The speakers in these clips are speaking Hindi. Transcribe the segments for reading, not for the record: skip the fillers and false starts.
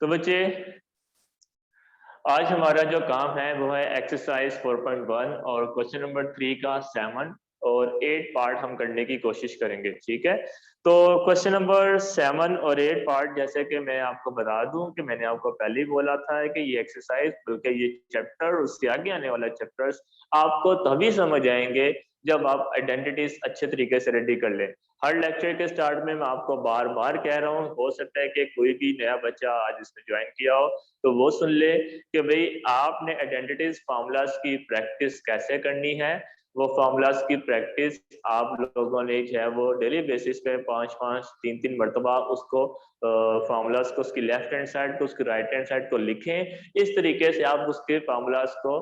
तो बच्चे आज हमारा जो काम है वो है एक्सरसाइज 4.1 और क्वेश्चन नंबर 3 का 7 और 8 पार्ट हम करने की कोशिश करेंगे। ठीक है, तो क्वेश्चन नंबर 7 और 8 पार्ट जैसे कि मैं आपको बता दूं कि मैंने आपको पहले ही बोला था कि ये एक्सरसाइज बल्कि ये चैप्टर उसके आगे आने वाला चैप्टर्स आपको तभी समझ आएंगे जब आप आइडेंटिटीज अच्छे तरीके से रेडी कर लें। हर लेक्चर के स्टार्ट में मैं आपको बार बार कह रहा हूँ, हो सकता है कि कोई भी नया बच्चा आज इसमें ज्वाइन किया हो तो वो सुन ले कि भाई आपने आइडेंटिटीज फार्मूलाज की प्रैक्टिस कैसे करनी है। वो फार्मूलाज की प्रैक्टिस आप लोगों ने जो है वो डेली बेसिस पे 5-5 3-3 मरतबा उसको फार्मूलाज को उसकी लेफ्ट हैंड साइड को उसकी राइट हैंड साइड को लिखें। इस तरीके से आप उसके फार्मूलाज को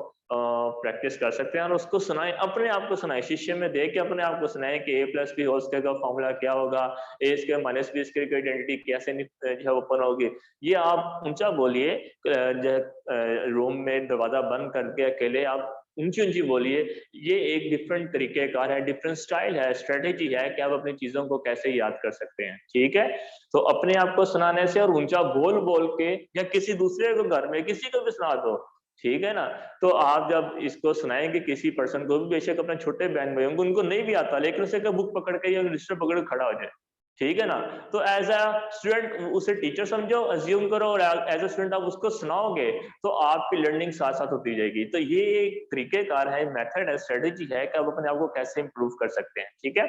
प्रैक्टिस कर सकते हैं और उसको सुनाएं, अपने आप को सुनाएं, शीशे में देख के अपने आप को सुनाएं कि a plus B whole square का फॉर्मूला क्या होगा, A square minus B square की आइडेंटिटी कैसे जो है ओपन होगी। ये आप ऊंचा बोलिए, रूम में दरवाजा बंद करके अकेले आप ऊंची ऊंची बोलिए। ये एक डिफरेंट तरीके का है, डिफरेंट स्टाइल है, स्ट्रेटेजी है कि आप अपनी चीजों को कैसे याद कर सकते हैं। ठीक है, तो अपने आप को सुनाने से और ऊंचा बोल बोल के या किसी दूसरे को घर में किसी को भी सुना दो, ठीक है ना। तो आप जब इसको सुनाएंगे किसी पर्सन को भी, बेशक अपने छोटे बहन भाई होंगे उनको नहीं भी आता लेकिन उसे बुक पकड़ के या रजिस्टर पकड़ के खड़ा हो जाए, ठीक है ना। तो एज अ स्टूडेंट उसे टीचर समझो, अज्यूम करो और एज अ स्टूडेंट आप उसको सुनाओगे तो आपकी लर्निंग साथ साथ होती जाएगी। तो ये एक तरीकेकार है, मेथड है, स्ट्रेटेजी है कि आप अपने आप को कैसे इंप्रूव कर सकते हैं। ठीक है,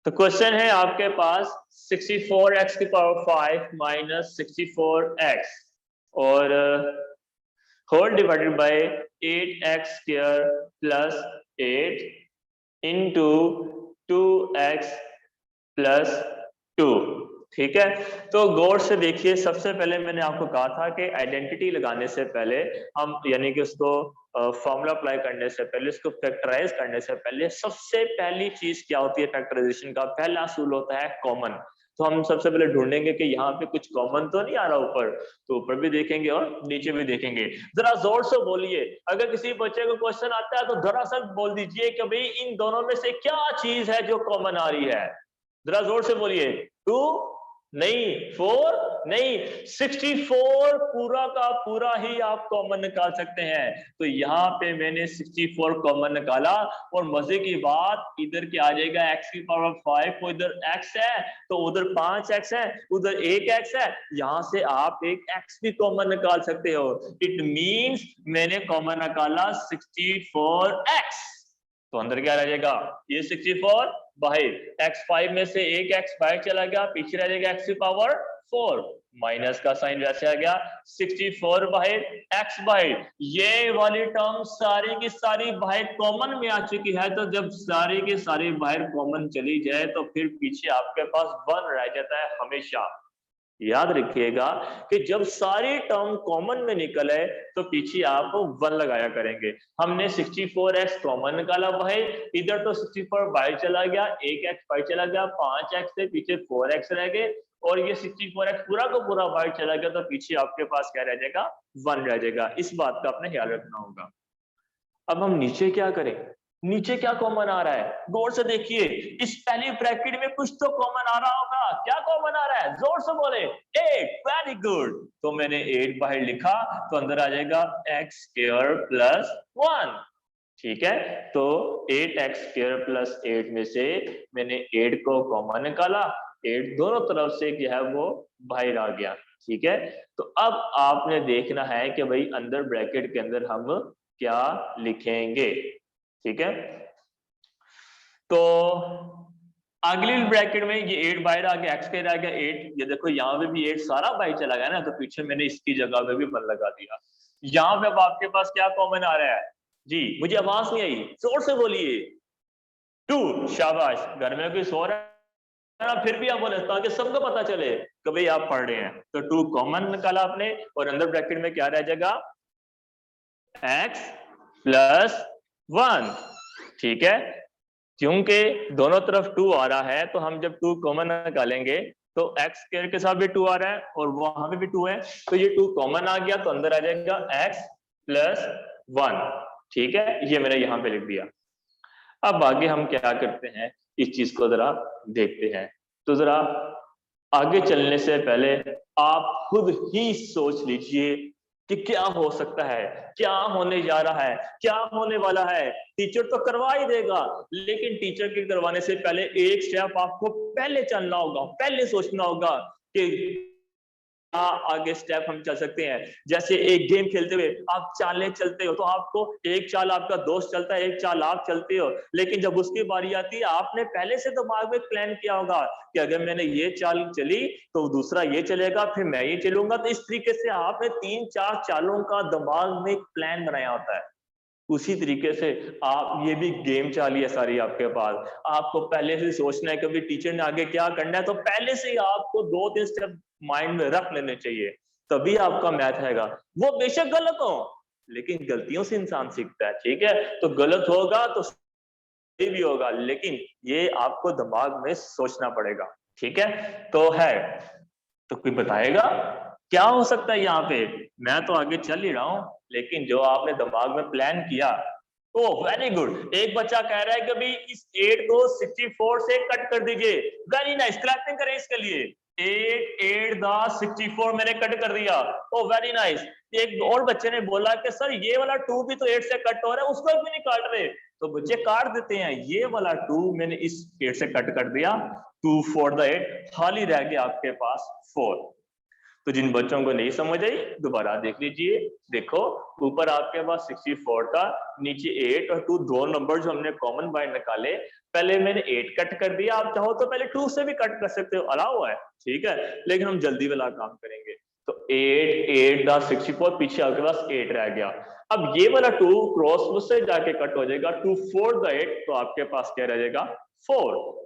तो क्वेश्चन है आपके पास 64x की पावर 5 माइनस 64x और whole divided by 8x square plus 8 into 2x plus 2। ठीक है, तो गौर से देखिए, सबसे पहले मैंने आपको कहा था कि आइडेंटिटी लगाने से पहले हम यानी कि उसको फॉर्मूला अप्लाई करने से पहले, उसको फैक्टराइज करने से पहले सबसे पहली चीज क्या होती है, फैक्टराइजेशन का पहला असूल होता है कॉमन। तो हम सबसे पहले ढूंढेंगे कि यहाँ पे कुछ कॉमन तो नहीं आ रहा ऊपर, तो ऊपर भी देखेंगे और नीचे भी देखेंगे। जरा जोर से बोलिए, अगर किसी बच्चे को क्वेश्चन आता है तो जरा सा बोल दीजिए कि भाई इन दोनों में से क्या चीज है जो कॉमन आ रही है। जरा जोर से बोलिए, 2 नहीं, 4 नहीं, 64 पूरा का पूरा ही आप कॉमन निकाल सकते हैं। तो यहाँ पे मैंने 64 कॉमन निकाला और मजे की बात इधर क्या आ जाएगा, x की पावर 5 को इधर x है तो उधर 5x है, उधर 1x है, यहाँ से आप एक x भी कॉमन निकाल सकते हो। इट मींस मैंने कॉमन निकाला 64x, तो अंदर क्या रह जाएगा, ये 64 बाहर, x5 में से एक x बाहर चला गया, पीछे रह जाएगा x की पावर 4, माइनस का साइन वैसे आ गया, 64 बाहर x बाहर, ये वाली टर्म सारी की सारी बाहर कॉमन में आ चुकी है। तो जब सारी की सारी बाहर कॉमन चली जाए तो फिर पीछे आपके पास 1 रह जाता है हमेशा। याद रखिएगा कि जब सारी टर्म कॉमन में निकले तो पीछे आप 1 लगाया करेंगे। हमने 64x कॉमन निकाला भाई, इधर तो 64 बाहर चला गया, 1x बाहर चला गया, 5x से पीछे 4x रह गए और ये 64x पूरा का पूरा बाहर चला गया तो पीछे आपके पास क्या रह जाएगा, 1 रह जाएगा। इस बात का आपने ख्याल रखना होगा। अब हम नीचे क्या करें, नीचे क्या कॉमन आ रहा है, गौर से देखिए, इस पहली ब्रैकेट में कुछ तो कॉमन आ रहा होगा। क्या कॉमन आ रहा है, जोर से बोले, 8। वेरी गुड, तो मैंने 8 बाहर लिखा तो अंदर आ जाएगा x स्क्वायर प्लस 1। ठीक है, तो 8x स्क्वायर प्लस 8 में से मैंने 8 को कॉमन निकाला, 8 दोनों तरफ से क्या है वो बाहर आ गया। ठीक है, तो अब आपने देखना है कि भाई अंदर ब्रैकेट के अंदर हम क्या लिखेंगे। ठीक है, तो अगली ब्रैकेट में ये 8 बाहर आ गया, x स्क्वायर आ गया 8, ये देखो यहाँ पे भी 8 सारा बाहर चला गया ना, तो पीछे मैंने इसकी जगह पे भी 1 लगा दिया। यहाँ पे अब आपके पास क्या कॉमन आ रहा है जी, मुझे आवाज नहीं आई, जोर से बोलिए। 2, शाबाश, घर में कोई सो रहा है ना फिर भी आप बोले ताकि सबको पता चले कि भाई आप पढ़ रहे हैं। तो 2 कॉमन निकाला आपने और अंदर ब्रैकेट में क्या रह जाएगा, x प्लस 1। ठीक है, क्योंकि दोनों तरफ 2 आ रहा है तो हम जब 2 कॉमन निकालेंगे तो x स्क्वायर के साथ भी 2 आ रहा है और वहां पे भी 2 है, तो ये 2 कॉमन आ गया तो अंदर आ जाएगा x प्लस 1। ठीक है, ये मैंने यहां पे लिख दिया। अब आगे हम क्या करते हैं, इस चीज को जरा देखते हैं। तो जरा आगे चलने से पहले आप खुद ही सोच लीजिए कि क्या हो सकता है, क्या होने जा रहा है, क्या होने वाला है। टीचर तो करवा ही देगा, लेकिन टीचर के करवाने से पहले एक स्टेप आपको पहले चलना होगा, पहले सोचना होगा कि आगे स्टेप हम चल सकते हैं। जैसे एक गेम खेलते हुए आप चालें चलते हो, तो आपको एक चाल आपका दोस्त चलता है, एक चाल आप चलते हो, लेकिन जब उसकी बारी आती है आपने पहले से दिमाग में प्लान किया होगा कि अगर मैंने ये चाल चली तो दूसरा ये चलेगा, फिर मैं ये चलूंगा। तो इस तरीके से आपने 3-4 चालों का दिमाग में एक प्लान बनाया होता है। उसी तरीके से आप ये भी गेम चाली है सारी आपके पास। आपको पहले से सोचना है कि टीचर ने आगे क्या करना है, तो पहले से ही आपको 2-3 स्टेप माइंड में रख लेने चाहिए, तभी आपका मैथ आएगा। वो बेशक गलत हो, लेकिन गलतियों से इंसान सीखता है, ठीक है। तो गलत होगा तो सही भी होगा, लेकिन ये आपको दिमाग में सोचना पड़ेगा, ठीक है। तो है, तो कोई बताएगा क्या हो सकता है यहाँ पे? मैं तो आगे चल ही रहा हूं, लेकिन जो आपने दिमाग में प्लान किया, ओ वेरी गुड। एक बच्चा कह रहा है कि भाई इस 8 को 64 से कट कर दीजिए। वेरी नाइस, क्लैपिंग करें इसके लिए। 8 द 64 मैंने कट कर दिया, ओ वेरी नाइस। एक और बच्चे ने बोला कि सर ये वाला 2 भी तो 8 से कट हो रहा है, उसको क्यों नहीं काट रहे? तो बच्चे काट देते हैं। ये वाला 2 मैंने इस 8 से कट कर दिया, 2 4 द 8, खाली रह गया आपके पास 4। तो जिन बच्चों को नहीं समझ आई दोबारा देख लीजिए। देखो ऊपर आपके पास 64 था, नीचे 8 और 2, दो नंबर जो हमने कॉमन बाय निकाले। पहले मैंने 8 कट कर दिया, आप चाहो तो पहले 2 से भी कट कर सकते हो, अलाउ है, ठीक है। लेकिन हम जल्दी वाला काम करेंगे। तो 8 द 64, पीछे आपके पास 8 रह गया। अब ये वाला 2 क्रॉस उससे जाके कट हो जाएगा, 2 4 द 8, तो आपके पास क्या रह जाएगा? 4।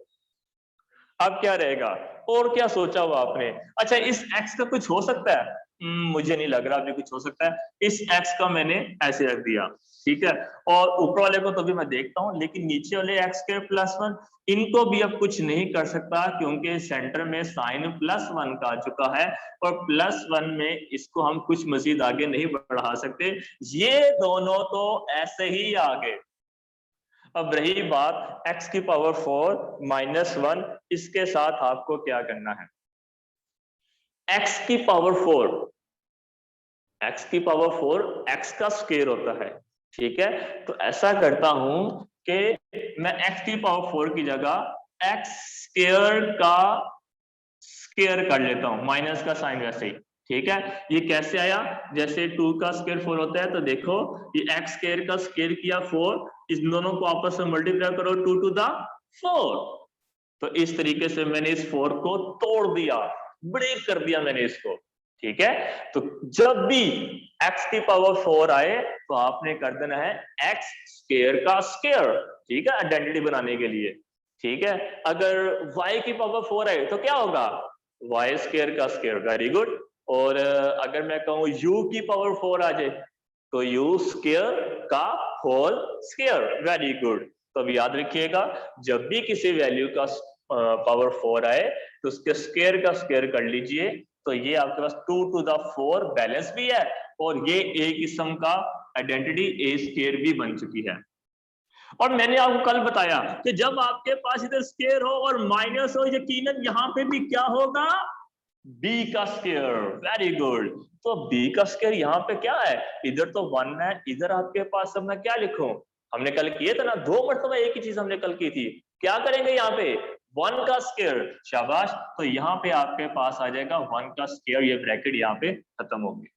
अब क्या रहेगा? और क्या सोचा हुआ आपने? अच्छा, इस x का कुछ हो सकता है? मुझे नहीं लग रहा अभी कुछ हो सकता है। इस x का मैंने ऐसे रख दिया, ठीक है। और ऊपर वाले को तो भी मैं देखता हूं, लेकिन नीचे वाले x के +1 इनको भी अब कुछ नहीं कर सकता, क्योंकि सेंटर में साइन +1 का आ चुका है, और +1 में इसको हम कुछ मजीद आगे नहीं बढ़ा सकते। ये दोनों तो ऐसे ही आ गए। अब रही बात x की पावर 4 -1, इसके साथ आपको क्या करना है? x की पावर 4, x की पावर 4 x का स्क्वायर होता है, ठीक है। तो ऐसा करता हूं कि मैं x की पावर 4 की जगह x स्क्वायर का स्क्वायर कर लेता हूं, माइनस का साइन वैसे ही, ठीक है। ये कैसे आया? जैसे 2 का स्क्वायर 4 होता है, तो देखो ये x स्क्वायर का स्क्वायर किया 4, इस दोनों को आपस में मल्टीप्लाई करो, 2 टू द 4। तो इस तरीके से मैंने इस 4 को तोड़ दिया, ब्रेक कर दिया मैंने इसको, ठीक है। तो जब भी x की पावर 4 आए तो आपने कर देना है x स्क्वायर का स्क्वायर, ठीक है, आइडेंटिटी बनाने के लिए, ठीक है। अगर y की पावर 4 आए तो क्या होगा? y स्क्वायर का स्क्वायर, वेरी गुड। और अगर मैं कहूं u की पावर 4 आ जाए तो u स्क्वायर का होल स्क्वायर, वेरी गुड। तो अब याद रखिएगा, जब भी किसी वैल्यू का पावर 4 आए तो उसके स्क्वायर का स्क्वायर कर लीजिए। तो ये आपके पास 2 टू द 4 बैलेंस भी है, और ये एक किस्म का आइडेंटिटी ए स्क्वायर भी बन चुकी है। और मैंने आपको कल बताया कि जब आपके पास इधर स्क्वायर हो और माइनस हो, यकीनन यहाँ पे भी क्या होगा? b का स्क्वायर, वेरी गुड। तो b का स्क्वायर यहाँ पे क्या है? इधर तो 1 है, इधर आपके पास अब मैं क्या लिखूं? हमने कल किए थे ना, 2 मरतबा एक ही चीज हमने कल की थी। क्या करेंगे यहाँ पे? 1 का स्क्वायर, शाबाश। तो यहाँ पे आपके पास आ जाएगा 1 का स्क्वायर, ये ब्रैकेट यहाँ पे खत्म हो गई,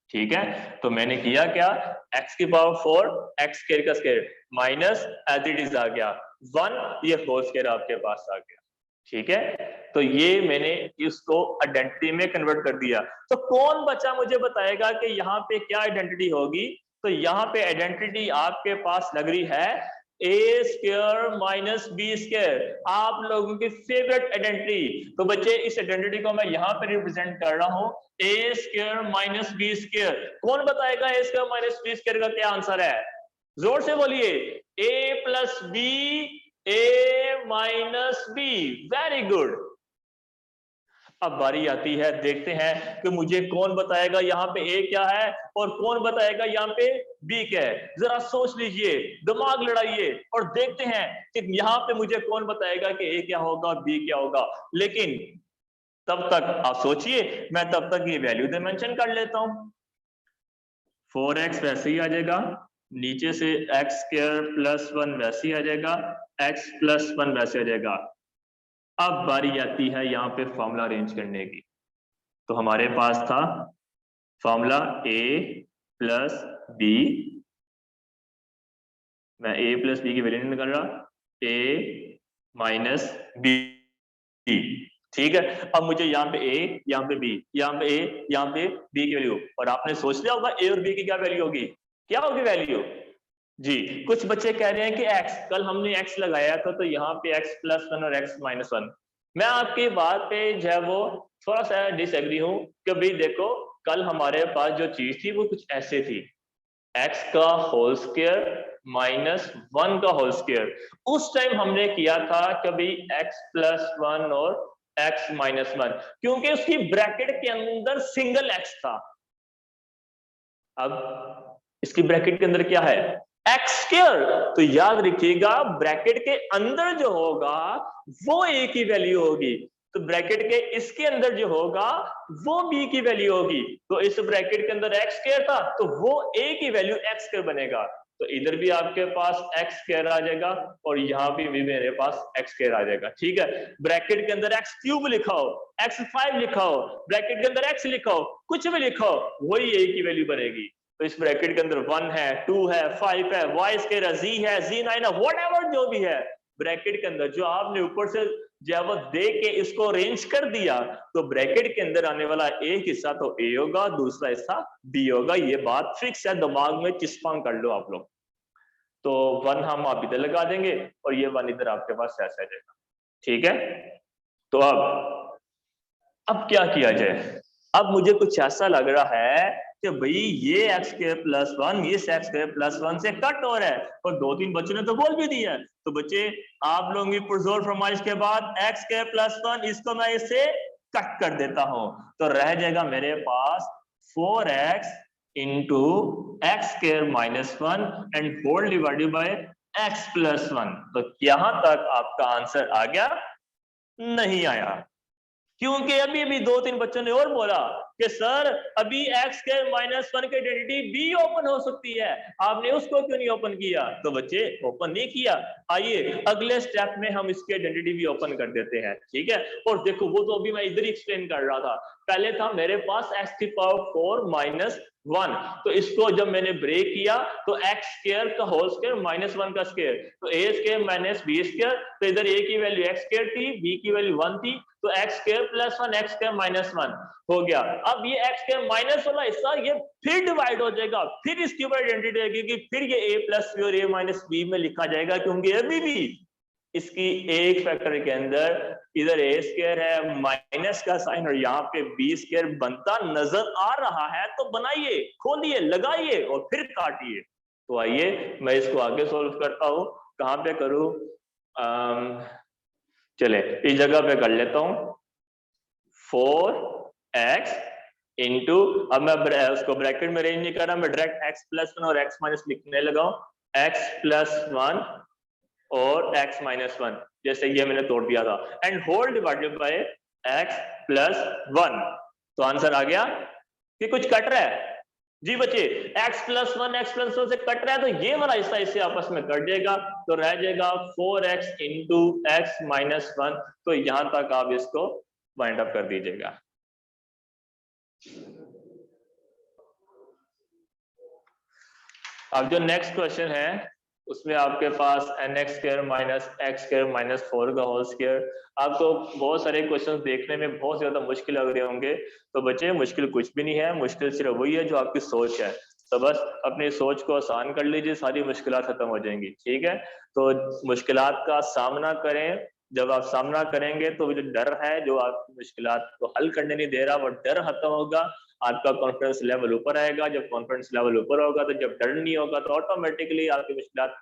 ठीक है। तो मैंने किया क्या? x की पावर 4 x स्क्वायर का square minus as it is आ गया 1, ये होल स्क्वायर आपके पास आ गया, ठीक है। तो ये मैंने इसको आइडेंटिटी में कन्वर्ट कर दिया। तो कौन बचा मुझे बताएगा कि यहाँ पे क्या आइडेंटिटी होगी? तो यहाँ पे आइडेंटिटी आपके पास लग रही है ए स्क्वायर माइनस बी स्क्वायर, आप लोगों की फेवरेट आइडेंटिटी। तो बच्चे इस आइडेंटिटी को मैं यहाँ पे रिप्रेजेंट कर रहा हूँ, ए स्क्वायर माइनस बी स्क्वायर। कौन बताएगा ए स्क्वायर माइनस बी स्क्वायर का क्या आंसर है? जोर से बोलिए। ए प्लस बी, ए माइनस बी, वेरी गुड। अब बारी आती है, देखते हैं कि मुझे कौन बताएगा यहाँ पे ए क्या है और कौन बताएगा यहाँ पे बी क्या है। जरा सोच लीजिए, दिमाग लड़ाइए और देखते हैं कि यहाँ पे मुझे कौन बताएगा कि ए क्या होगा बी क्या होगा। लेकिन तब तक आप सोचिए, मैं तब तक ये वैल्यू डायमेंशन कर लेता हूं। 4x वैसे ही आ जाएगा, नीचे से एक्स स्क्वायर प्लस 1 वैसे ही आ जाएगा, x प्लस 1 वैसे आ जाएगा। अब बारी आती है यहाँ पे फॉर्मूला अरेंज करने की। तो हमारे पास था फॉर्मूला a प्लस बी, मैं a प्लस बी की वैल्यू निकाल रहा, a माइनस बी, ठीक है। अब मुझे यहाँ पे a, यहाँ पे b, यहाँ पे a, यहाँ पे b की वैल्यू, और आपने सोच लिया होगा a और b की क्या वैल्यू होगी, क्या होगी वैल्यू जी। कुछ बच्चे कह रहे हैं कि x, कल हमने x लगाया था तो यहाँ पे x प्लस 1 और x माइनस 1। मैं आपकी बात पे जो है वो थोड़ा सा डिसएग्री हूँ कि भाई देखो, कल हमारे पास जो चीज थी वो कुछ ऐसे थी, x का होल स्क्वायर माइनस 1 का होल स्क्वायर। उस टाइम हमने किया था कभी x प्लस 1 और x माइनस 1, क्योंकि उसकी ब्रैकेट के अंदर सिंगल x था। अब इसकी ब्रैकेट के अंदर क्या है, x स्क्वायर। तो याद रखिएगा ब्रैकेट के अंदर जो होगा वो a की वैल्यू होगी, तो ब्रैकेट के इसके अंदर जो होगा वो b की वैल्यू होगी। तो इस ब्रैकेट के अंदर x स्क्वायर था तो वो a की वैल्यू x स्क्वायर बनेगा। तो इधर भी आपके पास x स्क्वायर आ जाएगा और यहाँ भी मेरे पास x स्क्वायर आ जाएगा, ठीक है। ब्रैकेट के अंदर x क्यूब लिखा हो, x5 लिखा हो, ब्रैकेट के अंदर x लिखा हो, कुछ भी लिखा हो, वही a की वैल्यू बनेगी। तो इस ब्रैकेट के अंदर 1 है, 2 है, 5 है, y स्क्वायर है, z है, z9 है, व्हाटएवर जो भी है ब्रैकेट के अंदर, जो आपने ऊपर से जो है वो दे के इसको अरेंज कर दिया, तो ब्रैकेट के अंदर आने वाला एक हिस्सा तो a होगा, दूसरा हिस्सा b होगा। ये बात फिक्स है, दिमाग में चिस्पा कर लो आप लोग। तो 1 हम आप इधर लगा देंगे और ये 1 इधर आपके पास ऐसा आ जाएगा, ठीक है। तो अब क्या किया जाए, अब मुझे कुछ ऐसा लग रहा है कि भाई ये x स्क्वायर प्लस 1 ये x स्क्वायर प्लस 1 से कट हो रहा है, और 2-3 बच्चों ने तो बोल भी दिया। तो बच्चे आप लोगों की पुरजोर फरमाइश के बाद x स्क्वायर प्लस 1 इसको मैं इससे कट कर देता हूं, तो रह जाएगा मेरे पास 4x into x square minus 1 and whole divided by x plus 1। तो यहां तक आपका आंसर आ गया, नहीं आया, क्योंकि अभी अभी 2-3 बच्चों ने और बोला कि सर अभी x स्क्वायर माइनस 1 की आइडेंटिटी बी ओपन हो सकती है, आपने उसको क्यों नहीं ओपन किया। तो बच्चे ओपन नहीं किया, आइए अगले स्टेप में हम इसकी आइडेंटिटी भी ओपन कर देते हैं, ठीक है। और देखो वो तो अभी मैं इधर ही एक्सप्लेन कर रहा था, पहले था मेरे पास x⁴ माइनस 1, तो इसको जब मैंने ब्रेक किया तो x स्क्वायर का होल स्क्वायर माइनस 1 का स्क्वायर, तो a square minus b square, तो इधर a की वैल्यू x स्क्वायर थी, b की वैल्यू 1 थी, तो x square plus 1 x square minus 1 हो गया। अब ये x स्क्वायर माइनस वाला हिस्सा ये फिर डिवाइड हो जाएगा, फिर इसकी ऊपर आइडेंटिटी आएगी कि फिर ये a प्लस बी और a माइनस बी में लिखा जाएगा, क्योंकि अभी भी इसकी एक फैक्टर के अंदर इधर a स्क्वायर है, माइनस का साइन, और यहाँ पे b स्क्वायर बनता नजर आ रहा है। तो बनाइए, खोलिए, लगाइए और फिर काटिए। तो आइए मैं इसको आगे सॉल्व करता हूं, कहां पे करूं, चले इस जगह पे कर लेता हूं, 4x इंटू, अब मैं उसको ब्रैकेट में अरेंज नहीं कर रहा, मैं डायरेक्ट x प्लस 1 और x माइनस लिखने लगा हूं, x प्लस 1 और x माइनस 1, जैसे ये मैंने तोड़ दिया था, and whole divided by x plus 1। तो आंसर आ गया कि कुछ कट रहा है जी बच्चे, x प्लस 1 x प्लस 1 से कट रहा है, तो ये वाला हिस्सा इससे आपस में कट जाएगा, तो रह जाएगा 4x इंटू एक्स माइनस 1। तो यहां तक आप इसको वाइंड अप कर दीजिएगा। अब जो नेक्स्ट क्वेश्चन है उसमें आपके पास nx square minus x square minus 4 का होल स्क्वायर। आपको बहुत सारे क्वेश्चंस देखने में बहुत ज्यादा मुश्किल लग रहे होंगे, तो बच्चे मुश्किल कुछ भी नहीं है, मुश्किल सिर्फ वही है जो आपकी सोच है। तो बस अपनी सोच को आसान कर लीजिए, सारी मुश्किलात खत्म हो जाएंगी, ठीक है। तो मुश्किलात का सामना करें, जब आप सामना करेंगे तो जो डर है जो आपकी मुश्किलात को हल करने नहीं दे रहा, वो डर खत्म होगा, आपका कॉन्फिडेंस लेवल ऊपर आएगा। जब कॉन्फिडेंस लेवल ऊपर होगा तो जब डर नहीं होगा तो ऑटोमेटिकली आपकी मुश्किलात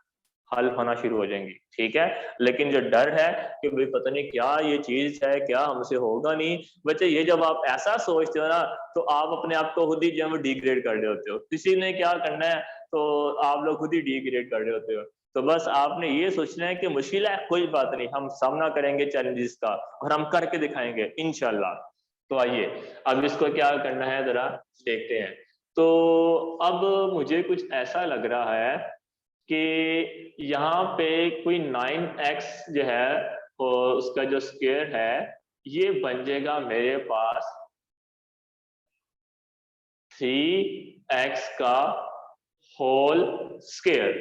हल होना शुरू हो जाएंगी, ठीक है। लेकिन जो डर है कि भाई पता नहीं क्या ये चीज है, क्या हमसे होगा नहीं, बच्चे ये जब आप ऐसा सोचते हो ना तो आप अपने आप को खुद ही जो है डिग्रेड कर रहे होते हो। किसी ने क्या करना है तो आप लोग खुद ही डिग्रेड कर रहे होते हो। तो बस आपने ये सोचना है कि मुश्किल है, कोई बात नहीं, हम सामना करेंगे चैलेंजेस का और हम करके दिखाएंगे इंशाल्लाह। तो आइए अब इसको क्या करना है जरा देखते हैं। तो अब मुझे कुछ ऐसा लग रहा है कि यहाँ पे कोई 9x जो है और उसका जो स्क्वायर है ये बन जाएगा मेरे पास 3x का होल स्क्वायर,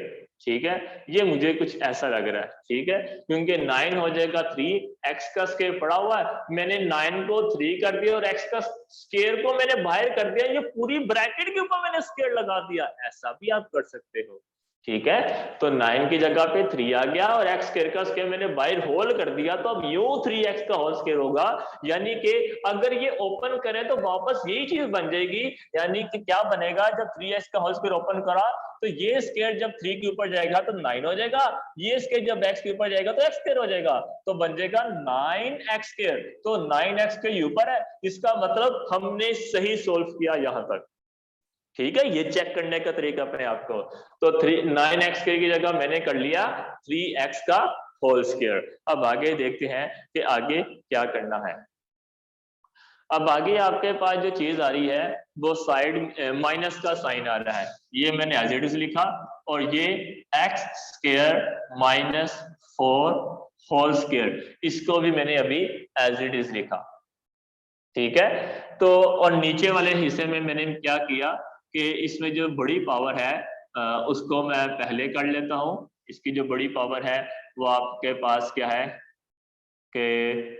ठीक है। ये मुझे कुछ ऐसा लग रहा है, ठीक है, क्योंकि 9 हो जाएगा 3x का स्क्वायर पड़ा हुआ है, मैंने 9 को 3 कर दिया और x का स्क्वायर को मैंने बाहर कर दिया, ये पूरी ब्रैकेट के ऊपर मैंने स्क्वायर लगा दिया। ऐसा भी आप कर सकते हो, ठीक है। तो 9 की जगह पे 3 आ गया और x स्क्वायर का स्क्वायर मैंने बाहर होल कर दिया, तो अब यूं 3x का होल स्क्वायर होगा, यानी कि अगर ये ओपन करें तो वापस यही चीज बन जाएगी। यानी कि क्या बनेगा, जब 3x का होल स्क्वायर ओपन करा तो ये स्क्वायर जब 3 के ऊपर जाएगा तो 9 हो जाएगा, ये स्क्वायर जब x के ऊपर जाएगा तो x स्क्वायर हो जाएगा, तो बन जाएगा 9x स्क्वायर। तो 9x के ऊपर है, इसका मतलब हमने सही सोल्व किया यहां तक, ठीक है। ये चेक करने का तरीका अपने आप को। तो 9x की जगह मैंने कर लिया 3x का होल स्क्वायर। अब आगे देखते हैं कि आगे क्या करना है। अब आगे आपके पास जो चीज आ रही है वो साइड माइनस का साइन आ रहा है, ये मैंने एज इट इज लिखा, और ये x square minus 4 whole square, इसको भी मैंने अभी एज इट इज लिखा, ठीक है। तो और नीचे वाले हिस्से में मैंने क्या किया कि इसमें जो बड़ी पावर है उसको मैं पहले कर लेता हूं। इसकी जो बड़ी पावर है वो आपके पास क्या है कि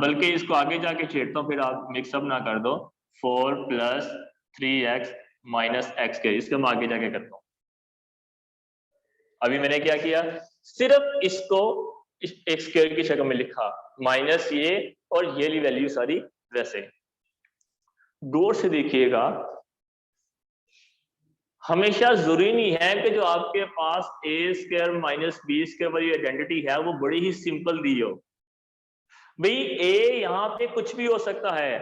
बल्कि इसको आगे जाके छेड़ता हूँ, फिर आप मिक्सअप ना कर दो। 4 प्लस 3x माइनस एक्स के, इसको मैं आगे जाके करता हूँ। अभी मैंने क्या किया, सिर्फ इसको एक स्क्वायर की शक्ल में लिखा, माइनस ये और ये ली वैल्यू सारी वैसे। गौर से देखिएगा, हमेशा जरूरी नहीं है कि जो आपके पास ए स्क्वायर माइनस बी स्क्वायर वाली आइडेंटिटी है वो बड़ी ही सिंपल दी हो। भाई ए यहाँ पे कुछ भी हो सकता है,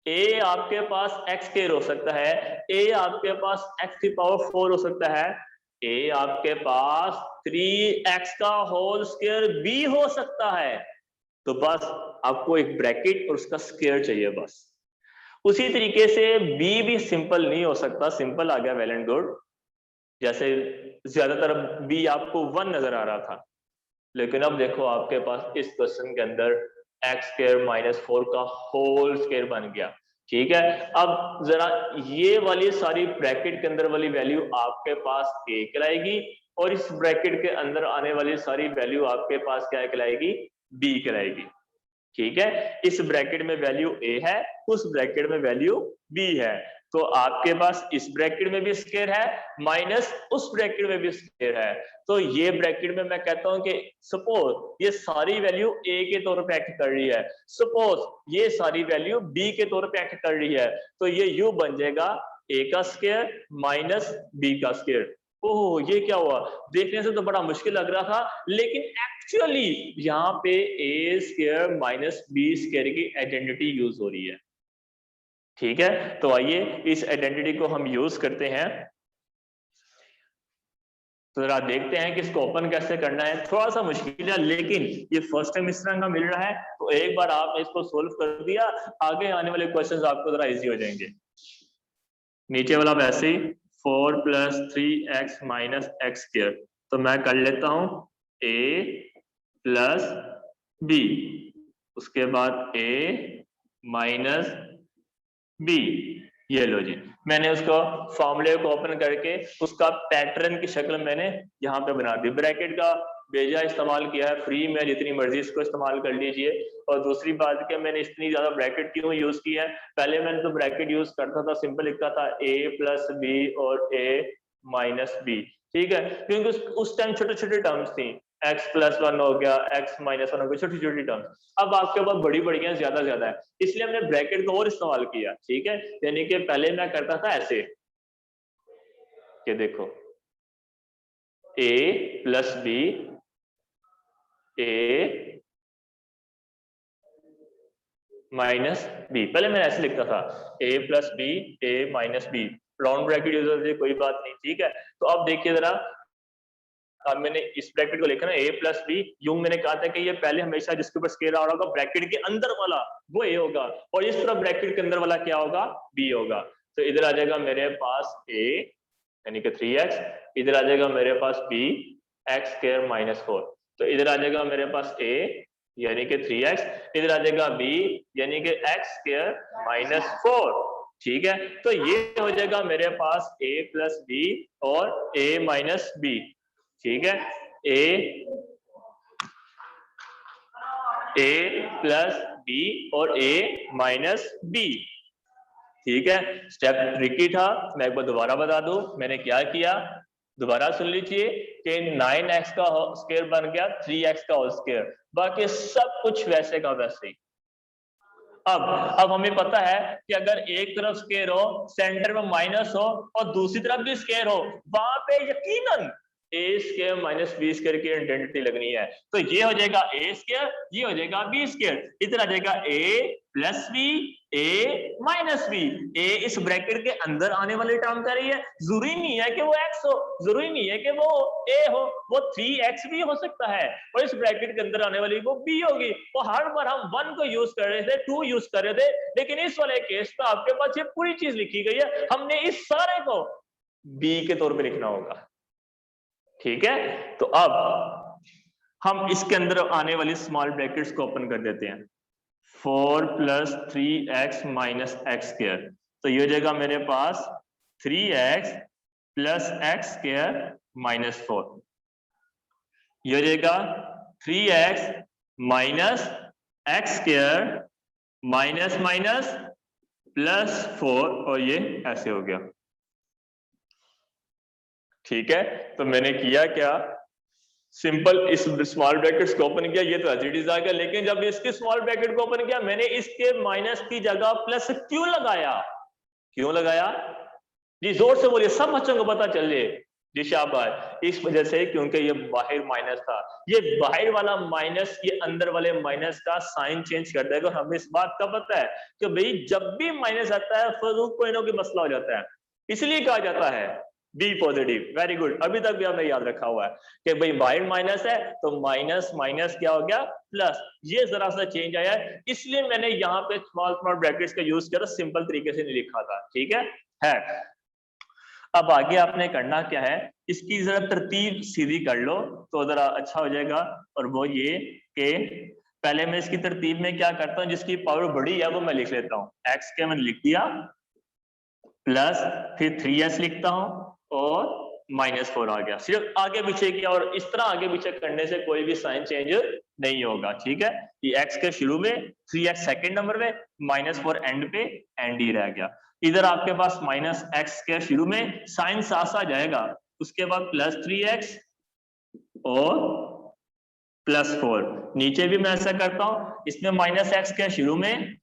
ए आपके पास एक्स स्क्वायर हो सकता है, ए आपके पास एक्स की पावर 4 हो सकता है, ए आपके पास 3x का होल स्क्वायर भी हो सकता है। तो बस आपको एक ब्रैकेट और उसका स्क्वायर चाहिए बस। उसी तरीके से बी भी सिंपल नहीं हो सकता, सिंपल आ गया वेल एंड गुड। जैसे ज्यादातर बी आपको 1 नजर आ रहा था, लेकिन अब देखो आपके पास इस क्वेश्चन के अंदर एक्स स्क्वायर माइनस 4 का होल स्क्वायर बन गया, ठीक है। अब जरा ये वाली सारी ब्रैकेट के अंदर वाली वैल्यू आपके पास ए कहलाएगी और इस ब्रैकेट के अंदर आने वाली सारी वैल्यू आपके पास क्या कहलाएगी, बी कहलाएगी, ठीक है। इस ब्रैकेट में वैल्यू ए है, उस ब्रैकेट में वैल्यू बी है, तो आपके पास इस ब्रैकेट में भी स्क्वायर है माइनस उस ब्रैकेट में भी स्क्वायर है। तो ये ब्रैकेट में मैं कहता हूं कि सपोज ये सारी वैल्यू ए के तौर पे एक्ट कर रही है, सपोज ये सारी वैल्यू बी के तौर पे एक्ट कर रही है, तो ये यू बन जाएगा ए का स्क्वायर माइनस बी का स्क्वायर। ओह ये क्या हुआ, देखने से तो बड़ा मुश्किल लग रहा था, लेकिन एक्चुअली यहाँ पे ए स्क्वायर माइनस बी स्क्वायर की आइडेंटिटी यूज हो रही है, ठीक है। तो आइए इस आइडेंटिटी को हम यूज करते हैं। तो जरा देखते हैं कि इसको ओपन कैसे करना है, थोड़ा सा मुश्किल है लेकिन ये फर्स्ट टाइम इस तरह का मिल रहा है, तो एक बार आपने इसको सोल्व कर दिया, आगे आने वाले क्वेश्चंस आपको जरा इजी हो जाएंगे। नीचे वाला वैसे ही 4 plus 3x minus x square, तो मैं कर लेता हूं a प्लस बी, उसके बाद a माइनस बी, ये लो जी, मैंने उसको फॉर्मूले को ओपन करके उसका पैटर्न की शक्ल मैंने यहाँ पे बना दी, ब्रैकेट का बेजा इस्तेमाल किया है, फ्री में जितनी मर्जी इसको इस्तेमाल कर लीजिए। और दूसरी बात कि मैंने इतनी ज्यादा ब्रैकेट क्यों यूज की है, पहले मैंने तो ब्रैकेट यूज करता था, सिंपल लिखता था a प्लस बी और a माइनस बी, ठीक है, क्योंकि उस टाइम छोटे छोटे टर्म्स थी, x प्लस 1 हो गया, x माइनस 1 हो गया, छोटी छोटी टर्म्स। अब आपके पास बड़ी बड़ी है, ज्यादा ज्यादा है, इसलिए हमने ब्रैकेट को और इस्तेमाल किया, ठीक है। यानी कि पहले मैं करता था ऐसे, ये देखो a plus B a minus B, पहले मैंने ऐसे लिखता था a plus B a minus B, round bracket use होती है, कोई बात नहीं, ठीक है। तो अब देखिए जरा, अब मैंने इस ब्रैकेट को लिखा ना a प्लस बी, यूं मैंने कहा था कि ये पहले हमेशा जिसके ऊपर स्केल आ रहा होगा ब्रैकेट के अंदर वाला वो a होगा, और इस तरफ ब्रैकेट के अंदर वाला क्या होगा, b होगा। तो इधर आ जाएगा मेरे पास a यानी कि 3x, इधर आ जाएगा मेरे पास b x स्क्वायर माइनस 4, तो इधर आ जाएगा मेरे पास a यानी कि 3x, इधर आ जाएगा b यानी कि x स्क्वायर माइनस 4, ठीक है। तो ये हो जाएगा मेरे पास a प्लस बी और a माइनस बी, ठीक है। a प्लस बी और a माइनस बी, ठीक है। स्टेप ट्रिकी था, मैं एक बार दोबारा बता दूं मैंने क्या किया, दोबारा सुन लीजिए कि 9x का स्क्वायर बन गया 3x का होल स्क्वायर, बाकी सब कुछ वैसे का वैसे ही। अब हमें पता है कि अगर एक तरफ स्क्वायर हो, सेंटर में माइनस हो और दूसरी तरफ भी स्क्वायर हो, वहां पे यकीनन a square minus B square की आइडेंटिटी लगनी है। तो ये हो जाएगा a स्क्वायर, ये हो जाएगा b स्क्वायर, इधर आ जाएगा a plus B a minus B, a इस ब्रैकेट के अंदर आने वाली टर्म कर रही है, जरूरी नहीं है कि वो x हो, जरूरी नहीं है कि वो a हो, वो 3x भी हो सकता है, और इस ब्रैकेट के अंदर आने वाली वो b होगी। तो हर बार हम 1 को यूज कर रहे थे, 2 यूज कर रहे थे, लेकिन इस वाले केस में आपके पास ये पूरी चीज लिखी गई है, हमने इस सारे को b के तौर पे लिखना होगा, ठीक है। तो अब हम इसके अंदर आने वाली स्मॉल ब्रैकेट्स को ओपन कर देते हैं, 4 plus 3x minus x square, तो ये हो जाएगा मेरे पास 3x plus x square minus 4, ये हो जाएगा 3x minus x square minus minus plus 4, और ये ऐसे हो गया, ठीक है। तो मैंने किया क्या, सिंपल इस स्मॉल ब्रैकेट्स को ओपन किया, ये तो एज इट इज आ गया, लेकिन जब इसके स्मॉल ब्रैकेट को ओपन किया मैंने इसके माइनस की जगह प्लस क्यों लगाया, क्यों लगाया जी, जोर से बोलिए, सब बच्चों को पता चल जाए जी, शाबाश। इस वजह से क्योंकि ये बाहर माइनस था, ये बाहर वाला माइनस ये अंदर वाले माइनस का साइन चेंज कर देगा, और हमें इस बात का पता है कि भाई जब भी माइनस आता है फिर कोई ना कोई मसला हो जाता है, इसलिए कहा जाता है बी पॉजिटिव। वेरी गुड, अभी तक भी आपने याद रखा हुआ है कि भाई बाहर माइनस है तो माइनस माइनस क्या हो गया प्लस, ये जरा सा चेंज आया है, इसलिए मैंने यहाँ पे स्मॉल स्मॉल ब्रैकेट्स का यूज किया, सिंपल तरीके से नहीं लिखा था, ठीक है। अब आगे आपने करना क्या है, इसकी जरा तरतीब सीधी कर लो तो जरा अच्छा हो जाएगा, और वो ये कि पहले मैं इसकी तरतीब में क्या करता हूँ, जिसकी पावर बड़ी है वो मैं लिख लेता हूँ, एक्स के मैंने लिख दिया, प्लस फिर 3s लिखता हूँ और -4 आ गया, सिर्फ आगे पीछे किया, और इस तरह आगे पीछे करने से कोई भी साइन चेंज नहीं होगा, ठीक है। ये x के शुरू में, 3x सेकंड नंबर में, -4 एंड पे, एंड ही रह गया। इधर आपके पास -x के शुरू में साइन साथ आ जाएगा, उसके बाद +3x और +4, नीचे भी मैं ऐसा करता हूं, इसमें -x के शुरू में,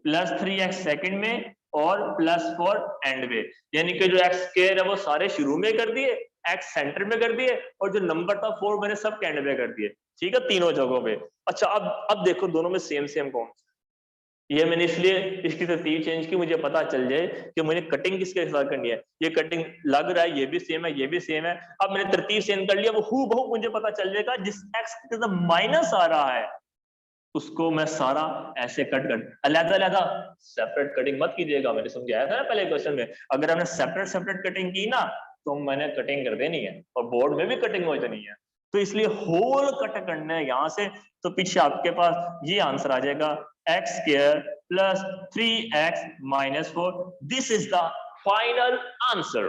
+3x सेकंड में और +4 एंड में, यानी कि जो x स्क्वायर है वो सारे शुरू में कर दिए, x सेंटर में कर दिए, और जो नंबर था 4 मैंने सब एंड में कर दिए, ठीक है, तीनों जगहों पे। अच्छा, अब देखो दोनों में सेम सेम कौन, ये मैंने इसलिए इसकी तरतीब चेंज की, मुझे पता चल जाए कि मुझे कटिंग किसके साथ करनी है, ये कटिंग लग रहा है, ये भी सेम है, ये भी सेम है। अब मैंने तरतीब चेंज कर लिया, वो हूबहू मुझे पता चल जाएगा, जिस x के साथ माइनस आ रहा है उसको मैं सारा ऐसे कट कर, अलग-अलग सेपरेट कटिंग मत कीजिएगा, मैंने समझाया था ना पहले क्वेश्चन में, अगर हमने सेपरेट सेपरेट कटिंग की ना तो मैंने कटिंग कर देनी है, और बोर्ड में भी कटिंग हो जानी है, तो इसलिए होल कट करना है यहाँ से, तो पीछे आपके पास ये आंसर आ जाएगा x square plus 3x minus 4, this is the final answer.